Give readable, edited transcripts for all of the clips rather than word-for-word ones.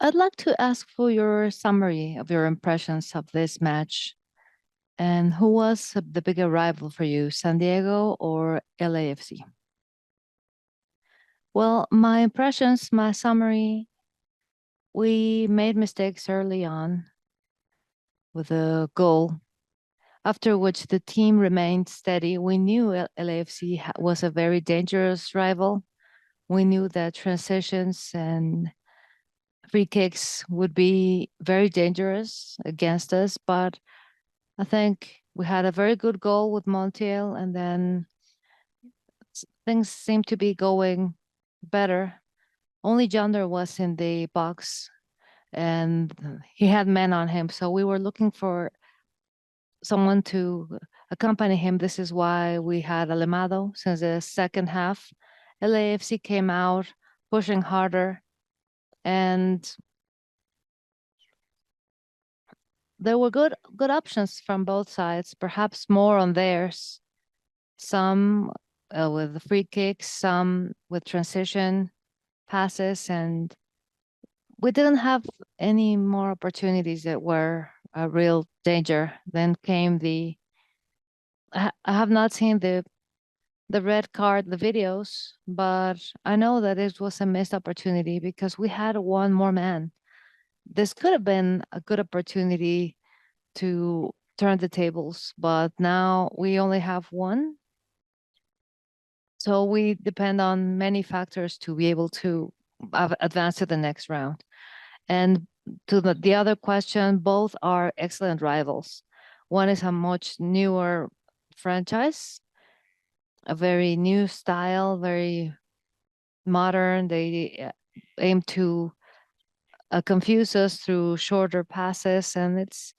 I'd like to ask for your summary of your impressions of this match. And who was the bigger rival for you, San Diego or LAFC? Well, my impressions, my summary, we made mistakes early on with a goal, after which the team remained steady. We knew LAFC was a very dangerous rival. We knew that transitions and free kicks would be very dangerous against us, but I think we had a very good goal with Montiel, and then things seemed to be going better. Only Jonder was in the box, and he had men on him, so we were looking for someone to accompany him. This is why we had Alemado since the second half. LAFC came out pushing harder, and there were good options from both sides, perhaps more on theirs. Some with the free kicks, some with transition passes, and we didn't have any more opportunities that were a real danger. Then came I have not seen the red card, the videos, but I know that it was a missed opportunity because we had one more man. This could have been a good opportunity to turn the tables, but now we only have one. So we depend on many factors to be able to advance to the next round. And to the other question, both are excellent rivals. One is a much newer franchise, a very new style, very modern. They aim to confuse us through shorter passes, and it's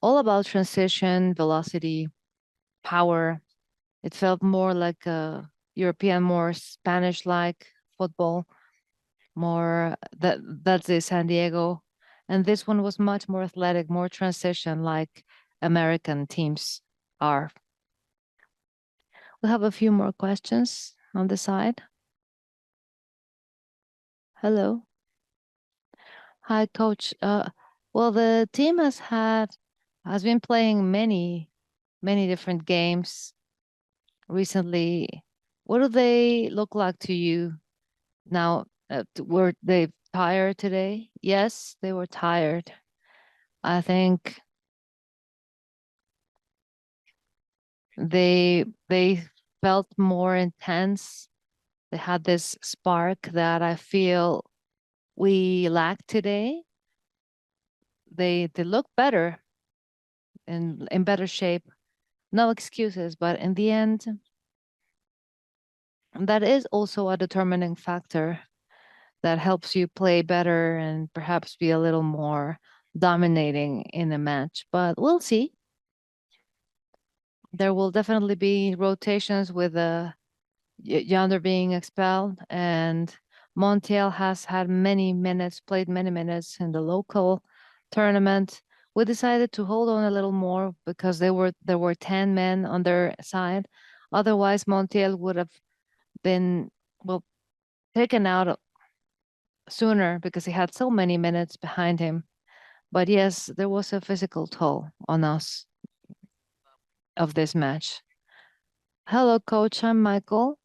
all about transition, velocity, power. It felt more like a European, more Spanish-like football, more that's the San Diego. And this one was much more athletic, more transition like American teams are. We have a few more questions on the side. Hello. Hi, coach. Well, the team has been playing many different games recently. What do they look like to you now? Were they tired today? Yes, they were tired. I think they felt more intense. They had this spark that I feel we lack today. They look better and in better shape. No excuses, but in the end, that is also a determining factor that helps you play better and perhaps be a little more dominating in a match. But we'll see. There will definitely be rotations with Yonder being expelled, and Montiel has had many minutes, played many minutes in the local tournament. We decided to hold on a little more because there were 10 men on their side. Otherwise, Montiel would have been well taken out sooner because he had so many minutes behind him. But yes, there was a physical toll on us of this match. Hello, coach. I'm Michael.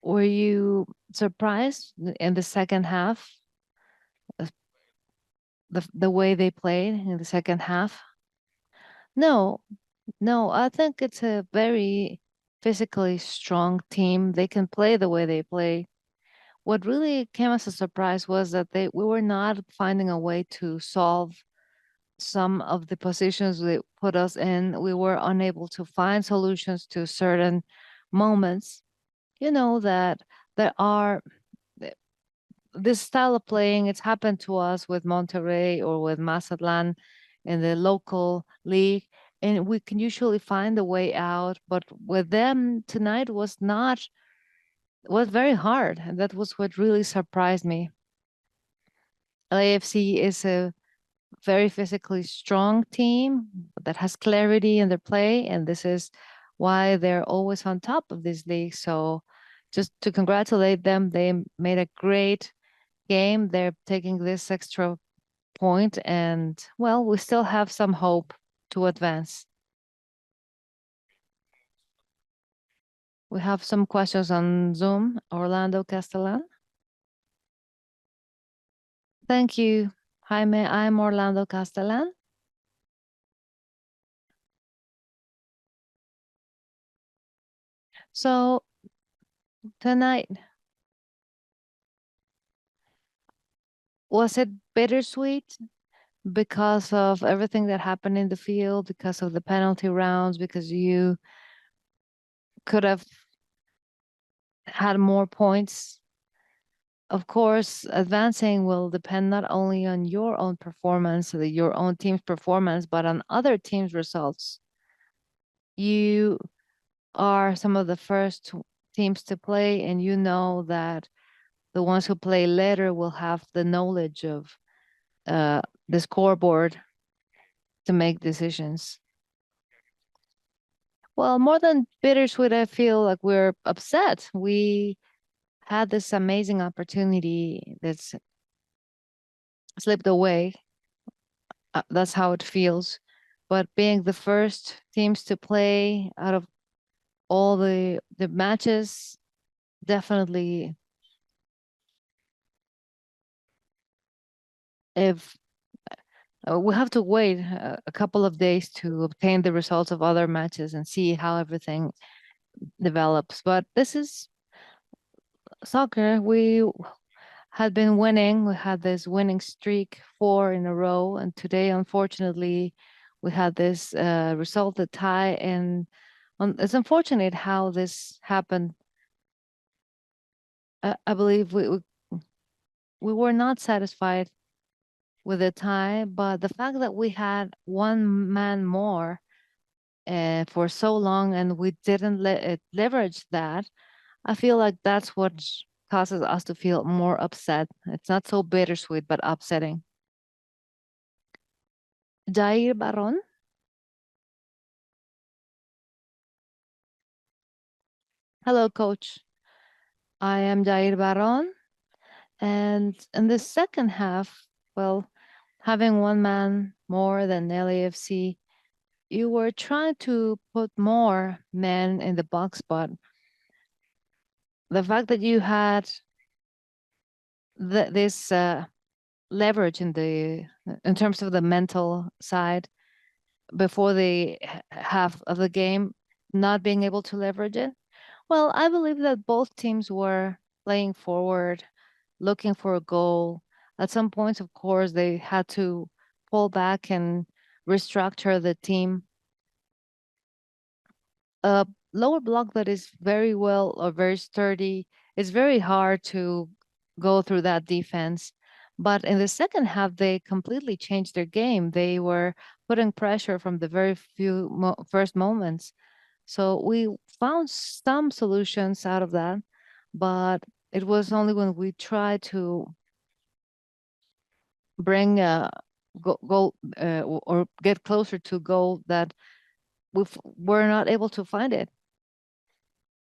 Were you surprised in the second half, uh, the way they played in the second half? No, no, I think it's a very physically strong team. They can play the way they play. What really came as a surprise was that we were not finding a way to solve some of the positions they put us in. We were unable to find solutions to certain moments. You know that there are this style of playing, it's happened to us with Monterrey or with Mazatlan in the local league, and we can usually find a way out. But with them tonight was very hard, and that was what really surprised me. LAFC is a very physically strong team that has clarity in their play, and this is why they're always on top of this league. So just to congratulate them, they made a great game. They're taking this extra point, and well, we still have some hope to advance. We have some questions on Zoom. Orlando Castellan. Thank you, Jaime. I'm Orlando Castellan. So tonight, was it bittersweet because of everything that happened in the field, because of the penalty rounds, because you could have had more points? Of course, advancing will depend not only on your own performance, your own team's performance, but on other teams' results. You are some of the first teams to play, and you know that the ones who play later will have the knowledge of the scoreboard to make decisions. Well, more than bittersweet, I feel like we're upset. We had this amazing opportunity that's slipped away. That's how it feels. But being the first teams to play out of all the matches, definitely, if we have to wait a couple of days to obtain the results of other matches and see how everything develops. But this is soccer. We had been winning. We had this winning streak 4 in a row, and today, unfortunately, we had this result, a tie. And it's unfortunate how this happened. I believe we were not satisfied with the tie, but the fact that we had one man more for so long and we didn't leverage that, I feel like that's what causes us to feel more upset. It's not so bittersweet, but upsetting. Jair Baron. Hello, coach. I am Jair Baron. And in the second half, well, having one man more than LAFC, you were trying to put more men in the box, but the fact that you had this leverage in terms of the mental side before the half of the game, not being able to leverage it. Well, I believe that both teams were playing forward, looking for a goal. At some points, of course, they had to pull back and restructure the team. A lower block that is very well or very sturdy, it's very hard to go through that defense. But in the second half, they completely changed their game. They were putting pressure from the very first moments. So we found some solutions out of that, but it was only when we tried to bring goal or get closer to goal that were not able to find it.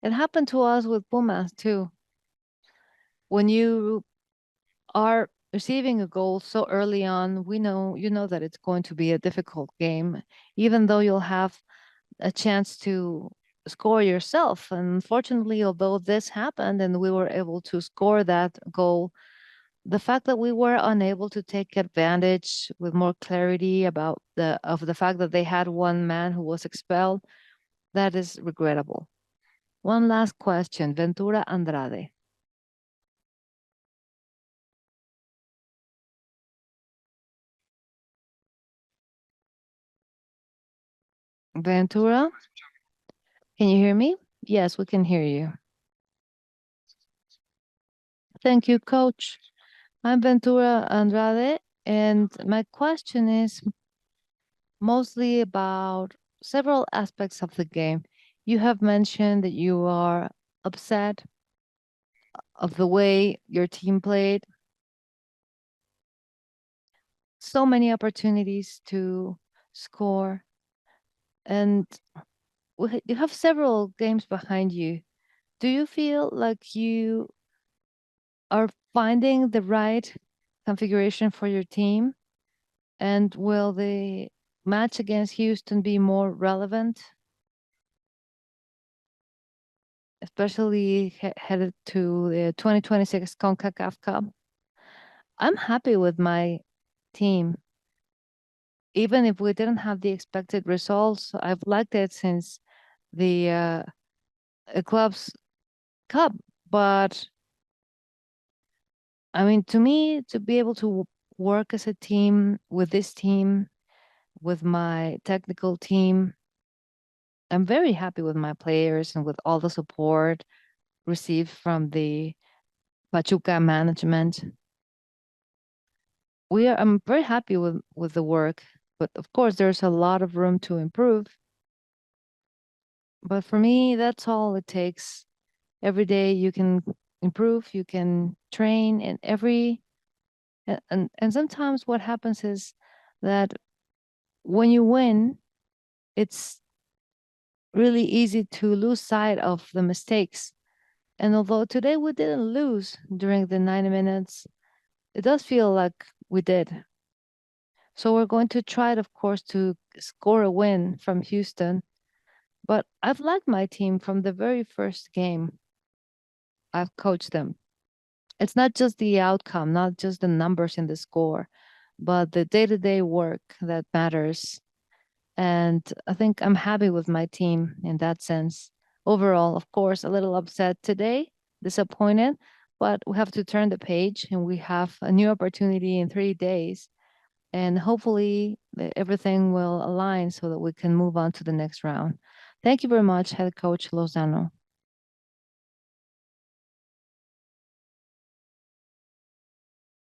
It happened to us with Pumas too. When you are receiving a goal so early on, you know that it's going to be a difficult game, even though you'll have a chance to score yourself. And unfortunately, although this happened and we were able to score that goal, the fact that we were unable to take advantage with more clarity about the fact that they had one man who was expelled, that is regrettable. One last question, Ventura Andrade. Ventura, can you hear me? Yes, we can hear you. Thank you, coach. I'm Ventura Andrade, and my question is mostly about several aspects of the game. You have mentioned that you are upset of the way your team played. So many opportunities to score, and you have several games behind you. Do you feel like you are finding the right configuration for your team? And will the match against Houston be more relevant, especially headed to the 2026 CONCACAF Cup? I'm happy with my team. Even if we didn't have the expected results, I've liked it since the club's cup. But I mean, to me, to be able to work as a team with this team, with my technical team, I'm very happy with my players and with all the support received from the Pachuca management. I'm very happy with the work, but of course, there's a lot of room to improve. But for me, that's all it takes. Every day you can improve, you can train, and and sometimes what happens is that when you win, it's really easy to lose sight of the mistakes. And although today we didn't lose during the 90 minutes, it does feel like we did. So we're going to try, of course, to score a win from Houston. But I've liked my team from the very first game I've coached them. It's not just the outcome, not just the numbers in the score, but the day-to-day work that matters. And I think I'm happy with my team in that sense. Overall, of course, a little upset today, disappointed, but we have to turn the page and we have a new opportunity in 3 days. And hopefully everything will align so that we can move on to the next round. Thank you very much, Head Coach Lozano.